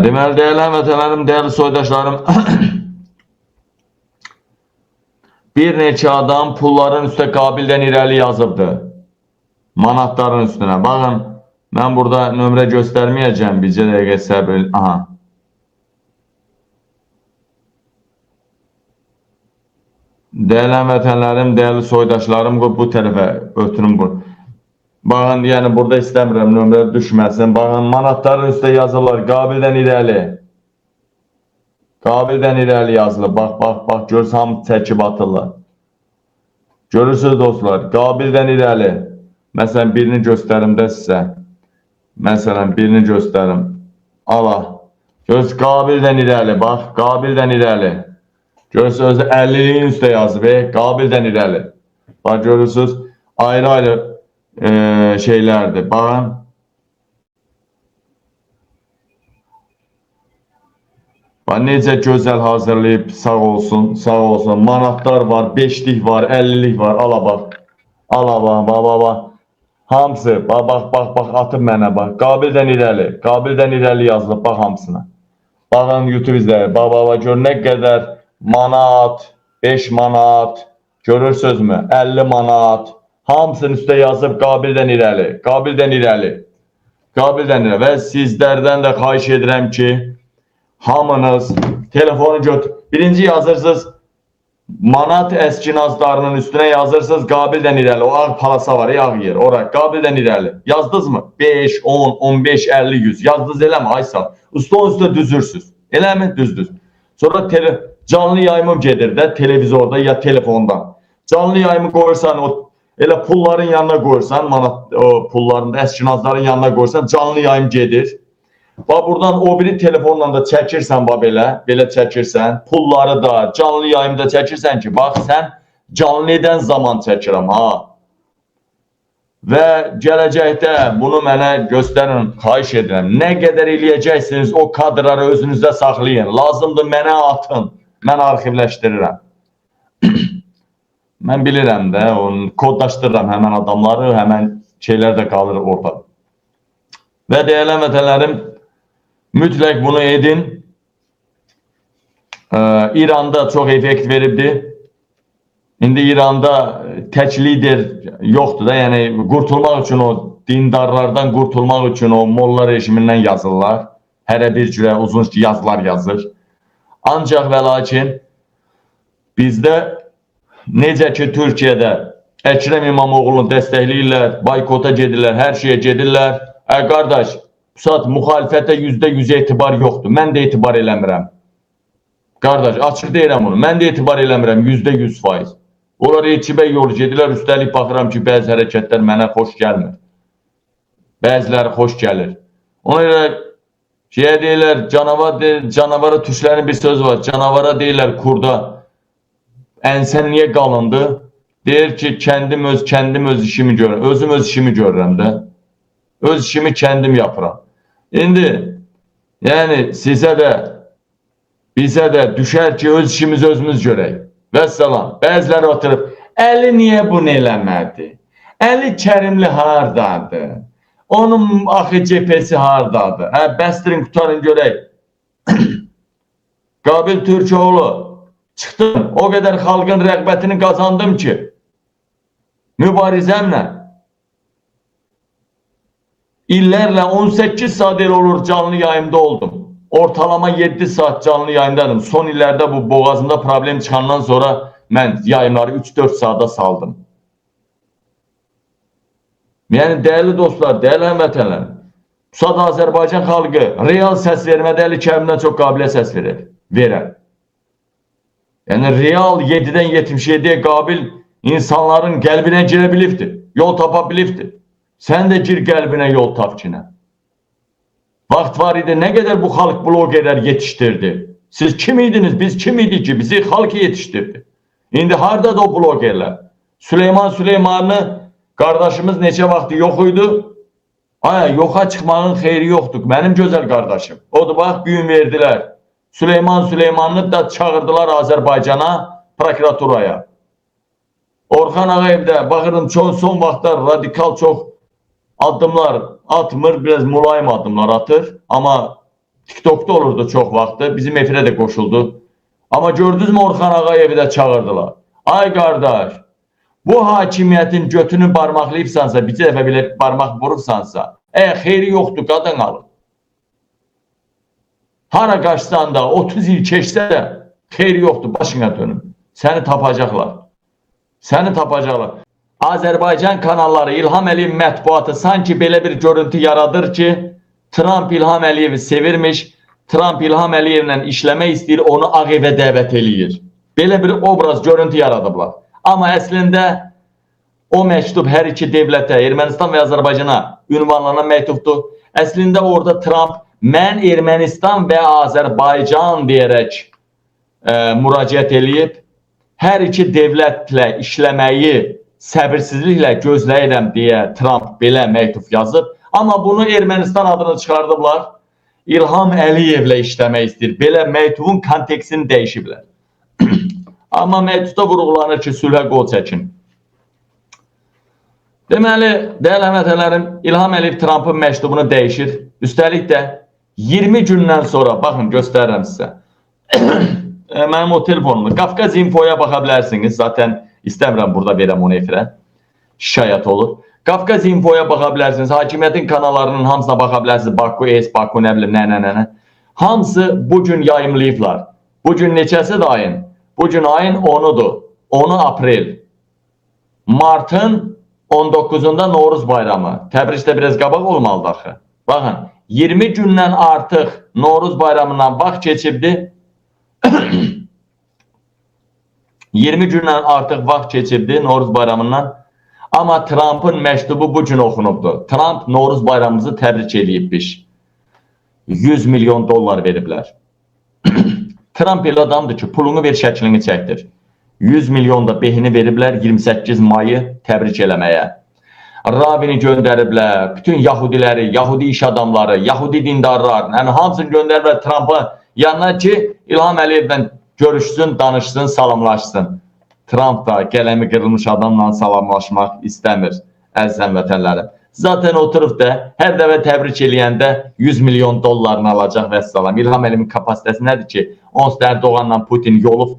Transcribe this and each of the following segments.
Deməli, dəyərli həmvətənlərim, dəyərli soydaşlarım, bir neçə adam pulların üstə qabildən irəli yazıbdı. Manatların üstünə. Baxın, mən burada nömrə göstərməyəcəm. Bircə dəqiqə səbir. Aha. Dəyərli həmvətənlərim, dəyərli soydaşlarım, bu tərəfə ötürüm bu. Baxın, yəni burada istəmirəm nömrə düşməsin. Baxın, manatların üstə yazırlar, qabildən irəli. Qabildən irəli yazılır. Bax, görürsə hamı çəkib atırlar. Görürsünüz dostlar, qabildən irəli. Məsələn, birini göstərim də sizə. Məsələn, birini göstərim. Ala. Görürsünüz, qabildən irəli. Bax, qabildən irəli. Görürsünüz, 50'liyin üstə yazıb, qabildən irəli. Bax, görürsünüz, ayrı-ayrı şeylərdir. Baxın. Necə gözəl hazırlayıb, sağ olsun, sağ olsun. Manatlar var, 5'lik var, 50'lik var. Ala bax. Ala bax. Hamısı, bax, atıb mənə bax. Qabildən irəli, qabildən irəli yazılıb, bax hamısına. Baxın, YouTube izləyir. Bax, gör nə qədər manat, 5 manat, görürsünüzmü? 50 manat. Hamısının üstə yazıb qabildən irəli, qabildən irəli. Qabildən irəli. Və sizlərdən də xahiş edirəm ki, hamınız telefonu götür. Birinci yazırsınız, manat əskinazlarının üstünə yazırsınız, qabildən irəli. O ağ palasa var, ağ yer. Ora, qabildən irəli. Yazdınız mı? 5, 10, 15, 50, 100. Yazdınız eləmi? Aysa. Üstün üstə düzürsünüz. Eləmi? Düzdür. Sonra canlı yayımım gedir də televizorda ya telefonda. Canlı yayımı qoyursan, elə pulların yanına qoyursan, manat pullarında əskinazların yanına qoyursan, canlı yayım gedir. Bax, buradan o biri telefonla da çəkirsən, belə çəkirsən, pulları da, canlı yayımda çəkirsən ki, bax, sən canlı edən zaman çəkirəm, ha. Və gələcəkdə bunu mənə göstərin, xahiş edirəm. Nə qədər eləyəcəksiniz, o kadrları özünüzdə saxlayın. Lazımdır, mənə atın, mən arxivləşdirirəm. Mən bilirəm də, kodlaşdırıram həmən adamları, həmən şeylər də qalır orada. Və dəyərli həmvətənlərim, mütləq bunu edin. İranda çox effekt veribdi. İndi İranda tək lider yoxdur da, yəni qurtulmaq üçün o dindarlardan qurtulmaq üçün o molla rejimindən yazırlar. Hərə bir cürə uzun yazılar yazır. Ancaq və lakin bizdə necə ki Türkiyədə Əkrəm İmamoğlu'nu dəstəkləyirlər, boykota gedirlər, hər şeyə gedirlər. Qardaş, bu saat müxalifətə %100 etibar yoxdur. Mən də etibar eləmirəm. Qardaş, açıq deyirəm bunu. Mən də etibar eləmirəm %100%. Onlar içibə yol gedirlər. Üstəlik baxıram ki, bəzi hərəkətlər mənə xoş gəlmir. Bəziləri xoş gəlir. Ona görə şeyə deyirlər, canavara tüşlərin bir söz var. Canavara deyirlər kurda. Ənsən niyə qalındı? Deyir ki, kendim öz işimi görürəm. Özüm öz işimi görürəm də. Öz işimi kendim yapıram. İndi, yəni sizə də, bizə də düşər ki, öz işimizi özümüz görək. Vəssalam. Bəziləri oturub, Əli niyə bunu eləmədi? Əli Kərimli hardadır? Onun axı cephesi hardadır? Bəstirin, qutarın görək. Qabil Türkoğlu, çıxdım, o qədər xalqın rəğbətini qazandım ki, mübarizəmlə illərlə 18 saat el olur canlı yayımda oldum. Ortalama 7 saat canlı yayımdadım. Son illərdə bu boğazımda problem çıxandan sonra mən yayımları 3-4 saata saldım. Yəni, dəyərli dostlar, dəyərli həmvətənlər, bu saat Azərbaycan xalqı real səs vermədə Əli Kərimdən çox qabilə səs verər. Yəni, real 7-dən 77-yə qabil insanların qəlbinə girə bilibdir, yol tapa bilibdir. Sən də gir qəlbinə yol tap ki, nə? Vaxt var idi, nə qədər bu xalq blogerlər yetişdirdi? Siz kim idiniz? Biz kim idik ki? Bizi xalq yetişdirdi. İndi harada da o blogerlər? Süleymanlı qardaşımız neçə vaxtı yox idi? Yoxa çıxmağın xeyri yoxdur. Mənim gözəl qardaşım. Odur, bax, gün verdilər. Süleymanlı da çağırdılar Azərbaycana, prokuraturaya. Orxan Ağayev də, baxırım, son vaxtlar radikal çox addımlar atmır, biraz mülayim addımlar atır. Amma TikTok'da olurdu çox vaxtı. Bizim efirə də qoşuldu. Amma gördünüzmü Orxan Ağayevi də çağırdılar. Ay qardaş, bu hakimiyyətin götünü barmaqlayıbsansa, bir dəfə belə barmaq vurubsansa, xeyri yoxdur, qadın alır. Hara qaçsan da 30 il keçsə də xeyri yoxdur, başına dönüm. Səni tapacaqlar. Səni tapacaqlar. Azərbaycan kanalları, İlham Əliyev mətbuatı sanki belə bir görüntü yaradır ki, Trump İlham Əliyevi sevirmiş, Trump İlham Əliyevlə işləmək istəyir, onu Ağ Evə dəvət eləyir. Belə bir obraz, görüntü yaradıblar. Amma əslində o məktub hər iki dövlətə, Ermənistan və Azərbaycana ünvanlanan məktubdur. Əslində orada Trump mən Ermənistan və Azərbaycan deyərək müraciət eləyib. Hər iki dövlətlə işləməyi səbirsizliklə gözləyirəm deyə Trump belə məktub yazıb. Amma bunu Ermənistan adını çıxardıblar. İlham Əliyevlə işləmək istəyir. Belə məktubun kontekstini dəyişiblər. Amma məktubda vurğulanır ki, sülhə qol çəkin. Deməli, dəyərli həmvətənlərim, İlham Əliyev Trump'ın məktubunu dəyişir. Üstəlik də 20 gündən sonra, baxın, göstərirəm sizə. Mənim o telefonumda Qafqaz Info'ya baxa bilərsiniz. Zaten istəmirəm burada verəm onu efirə. Şikayət olur. Qafqaz Info'ya baxa bilərsiniz. Hakimiyyətin kanallarının hamısına baxa bilərsiniz. Baku, Baku, nə bilim, nə. Hamısı bugün yayımlayıblar. Bugün neçəsi de ayın? Bugün ayın 10'udur. 10 aprel. Mart'ın 19'unda Novruz bayramı. Təbrizdə biraz qabaq olmalıdır axı. Baxın, 20 gündən artıq Novruz bayramından vaxt keçibdi. 20 gündən artıq vaxt keçibdi Novruz bayramından. Amma Trump'ın məktubu bugün oxunubdur. Trump Novruz bayramımızı təbrik eləyibmiş. 100 milyon dollar veriblər. Trump elə adamdır ki, pulunu ver, şəklini çəkdir. 100 milyon da behini veriblər 28 mayı təbrik eləməyə. Rabini göndəriblər, bütün Yahudiləri, Yahudi iş adamları, Yahudi dindarlar, yəni hamısını göndəriblər Trump'a yanına ki, İlham Əliyevlə görüşsün, danışsın, salamlaşsın. Trump da qələmi qırılmış adamla salamlaşmaq istəmir, əziz həmvətənlərim. Zaten oturub da hər dəfə təbrik eləyəndə 100 milyon dollarını alacaq və salam. İlham Əliyevin kapasitəsi nədir ki, onsuz da Erdoğanla Putin yolub,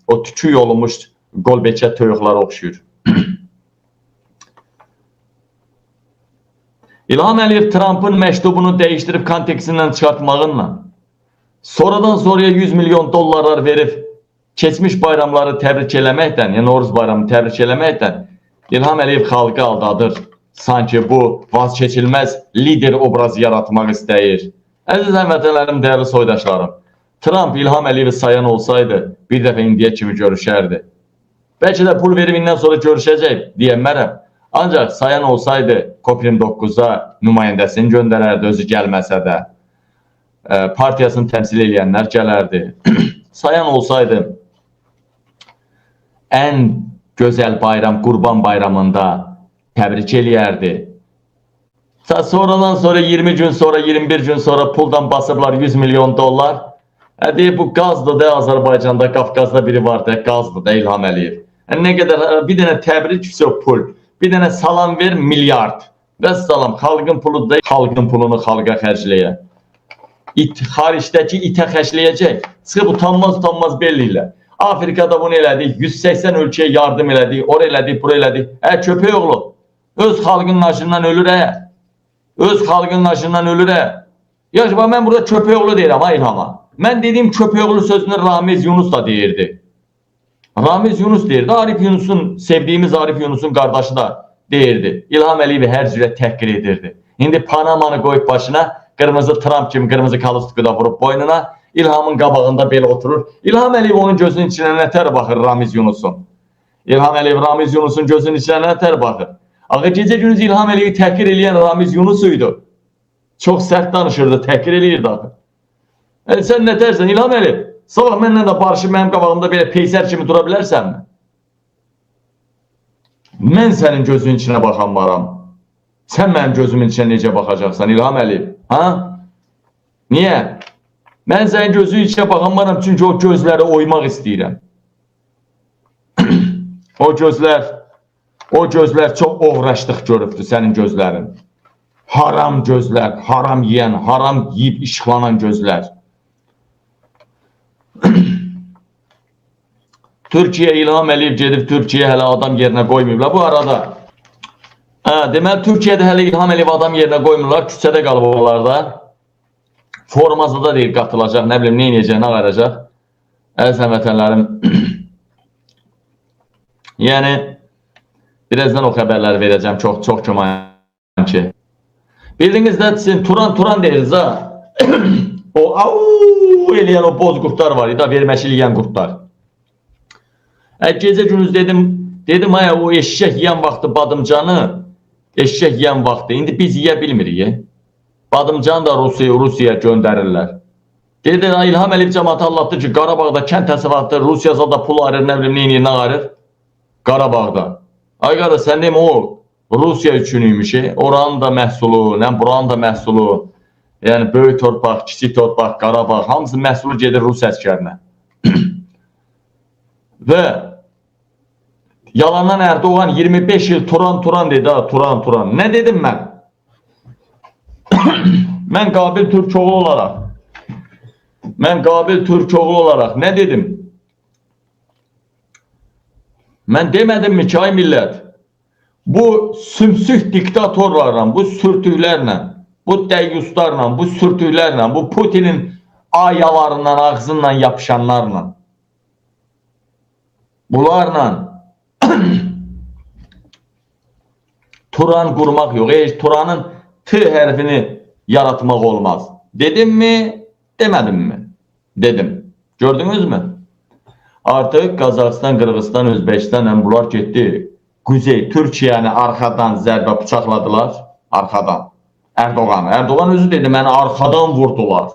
o tükü yolumuş qolbeçə toyuqlara oxşuyur. İlham Əliyev Trump'ın məktubunu dəyişdirib kontekstindən çıxartmağınla, sonradan sonraya 100 milyon dollarlar verib, keçmiş bayramları təbrik eləməkdən, yəni Novruz bayramını təbrik eləməkdən İlham Əliyev xalqı aldadır. Sanki bu vazgeçilməz lider obrazı yaratmaq istəyir. Əziz həmvətənlərim, dəyərli soydaşlarım, Trump İlham Əliyevi sayan olsaydı bir dəfə indiyə kimi görüşərdi. Bəlkə də pul veribindən sonra görüşəcək deyənmərəm. Ancaq sayan olsaydı COP29'a nümayəndəsini göndərərdi, özü gəlməsə də. Partiyasını təmsil edənlər gələrdi. Sayan olsaydı ən gözəl bayram, Qurban bayramında təbrik eləyərdi. Sonradan sonra 20 gün sonra, 21 gün sonra puldan basıblar 100 milyon dollar. Deyib, bu qazdır da Azərbaycanda, Qafqazda biri var da, qazdır da İlham Əliyev. Nə qədər, bir dənə təbrik pul, bir dənə salam ver, milyard. Və salam, xalqın pulu da, xalqın pulunu xalqa xərcləyə. Xaricdəki itə xərcləyəcək. Çıxıb utanmaz belli ilə. Afrikada bunu elədik, 180 ölkəyə yardım elədik, or elədik, bura elədik. Köpək oğlu, öz xalqın naşından ölür Öz xalqın naşından ölür Yaxşı, mən burada köpək oğlu deyirəm, İlhama. Mən dediyim köpək oğlu sözünü Ramiz Yunus da deyirdi. Ramiz Yunus deyirdi, Arif Yunus'un, sevdiyimiz Arif Yunus'un qardaşı da deyirdi. İlham Əliyevi hər cürə təhqir edirdi. İndi Panamanı qoyub başına, qırmızı Trump kimi qırmızı kalıstuqda vurub boynuna, İlhamın qabağında belə oturur. İlham Əliyev onun gözünün içinə nətər baxır Ramiz Yunus'un. İlham Əliyev Ramiz Yunus'un gözünün içinə nətər baxır. Axı gecə gündüz İlham Əliyevi təhqir eləyən Ramiz Yunus idi. Çox sərt danışırdı, təhqir eləyirdi axı. Sən nətərsən İlham Əliyev? Sabah mənlə də barışıb mənim qabağımda belə peysər kimi dura bilərsənmi? Mən sənin gözünün içinə baxan varam. Sən mənim gözümün içinə necə baxacaqsan İlham Əliyev? Niyə? Mən sənin gözünün içinə baxan varam, çünki o gözləri oymaq istəyirəm. O gözlər çox oğraşdıq görübdür sənin gözlərin. Haram gözlər, haram yeyən, haram yeyib işıqlanan gözlər. Türkiyə İlham Əliyev gedib Türkiyə hələ adam yerinə qoymayıblar. Bu arada deməli Türkiyədə hələ İlham Əliyev adam yerinə qoymurlar. Küçədə qalıb onlarda. Formazda deyil qatılacaq, nə bilim, nə inəcək, nə qaracaq. Əziz həmvətənlərim. Yəni birazdan o xəbərləri verəcəm. Çox gümanım ki. Bildiniz də sizin Turan deyiriz ha. O eləyən o boz qurtlar var idi, verməşi eləyən qurtlar. Gecə gündüz dedim aya o eşşək yeyən vaxtı badımcanı, eşşək yeyən vaxtı, indi biz yeyə bilmirik. Badımcanı da Rusiyaya göndərirlər. Dedi, İlham Əliyev cəmaatı anlattı ki, Qarabağda kənd təsərrüfatı, Rusiya da pul ayırır, nə bilim, neyin, nə ayırır? Qarabağda. Ay qardaş, sən deyim o Rusiya üçün imiş, oranın da məhsulu, buranın da məhsulu, yəni böyük torpaq, kiçik torpaq, Qarabağ, hamısı məhsulu gedir Rus əskərinə. Və yalandan Erdoğan 25 il Turan dedi, Turan. Nə dedim mən? Mən Qabil Türkoğlu olaraq nə dedim? Mən demədim mi ki, ay millət, bu sümsük diktatorlarla, bu sürtüklərlə, bu dəyyuslarla, bu sürtüklərlə, bu Putinin ayalarından, ağzından yapışanlarla, bunlarla Turan qurmaq yox, Turanın T hərfini yaratmaq olmaz. Dedim mi, demədim mi? Dedim. Gördünüz mü? Artıq Qazaxıstan, Qırğızistan, Özbəkistan bunlar getdi. Kuzey Türkiyəni arxadan zərbə bıçaqladılar. Arxadan. Erdoğan özü dedi, məni arxadan vurdular.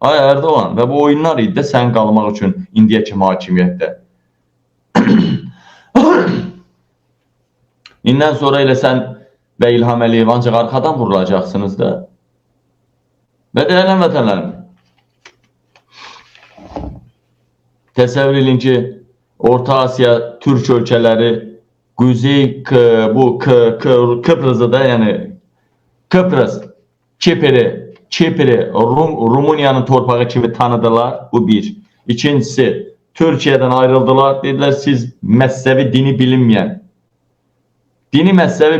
Ay Erdoğan, və bu oyunlar idi də sən qalmaq üçün indiyə kimi hakimiyyətdə. İndən sonra elə sən və İlham Əliyev ancaq arxadan vurulacaqsınız da. Və dəyərli vətənlərim, təsəvvür edin ki, Orta Asiya Türk ölkələri Kuzey Kıbrıs'ı da, yəni Kıbrıs, Kipri, Rumuniyanın torpağı kimi tanıdılar. Bu bir. İkincisi, Türkiye'den ayrıldılar. Dediler siz mezhebi dini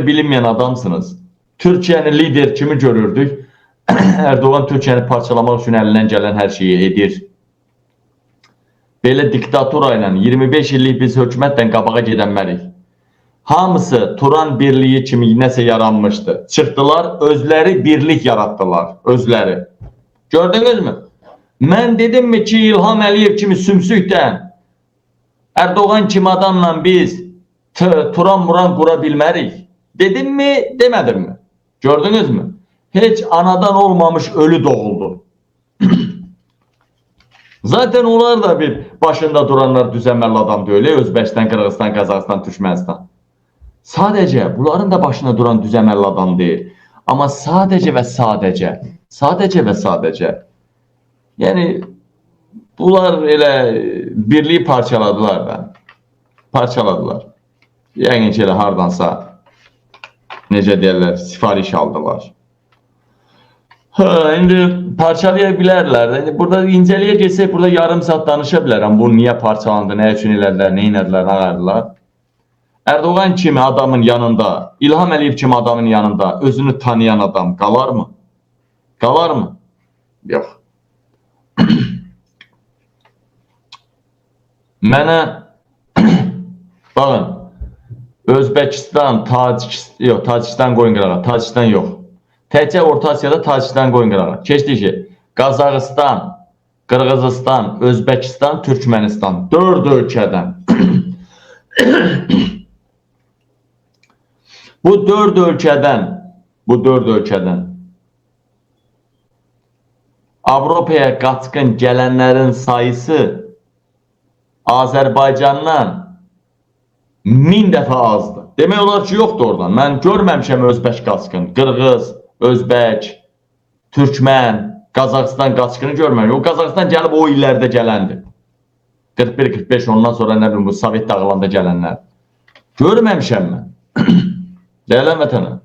bilinmeyen adamsınız. Türkiye'nin lider kimi görürdük. Erdoğan Türkiye'ni parçalamak için elinden gelen her şeyi edir. Belə diktatura ilə 25 illik biz hökumətlə qabağa gedənmərik. Hamısı Turan birliği kimi nəsə yaranmışdı. Çıxdılar, özləri birlik yarattılar. Özləri. Gördünüz mü? Mən dedim mi ki, İlham Əliyev kimi sümsükdən Erdoğan kimi adamla biz Turan qura bilmərik. Dedim mi, demədim mi? Gördünüz mü? Heç anadan olmamış ölü doğuldu. Zaten onlar da bir başında duranlar düzenməli adam deyil. Özbəkistan, Qırğızistan, Qazaxıstan, Türkmənistan. Sadece bunların da başına duran düzenli adam değil. Ama sadece ve sadece. Yani bunlar elə birliği parçaladılar da. Parçaladılar. Yəni ki, elə hardansa necə deyirlər, sifariş aldılar. İndi parçalayabilirler. Yani burada inceliyə geçsək, burada yarım saat danışa bilərəm. Bu niye parçalandı, nə üçün elədilər, nə inədilər, nə qayırdılar. Erdoğan kimi adamın yanında, İlham Əliyev kimi adamın yanında özünü tanıyan adam qalar mı? Qalar mı? Yox. Mənə baxın, Özbəkistan, Tacikistan qoyun qırağa, Tacikistan yox. Təkcə Orta Asiyada Tacikistan qoyun qırağa. Keçdi ki, Qazaxıstan, Qırğızistan, Özbəkistan, Türkmənistan 4 ölkədən Bu dört ölkədən Avropaya qaçqın gələnlərin sayısı Azərbaycandan 1000 dəfə azdır. Demək olar ki, yoxdur oradan. Mən görməmişəm Özbək qaçqın, Qırğız, Özbək, Türkmən, Qazaxıstan qaçqını görməmişəm. O Qazaxıstan gəlib o illərdə gələndir. 41-45 ondan sonra nə bilim bu Sovet dağılanda gələnlər. Görməmişəm mən. Değerli vətəndaşlar.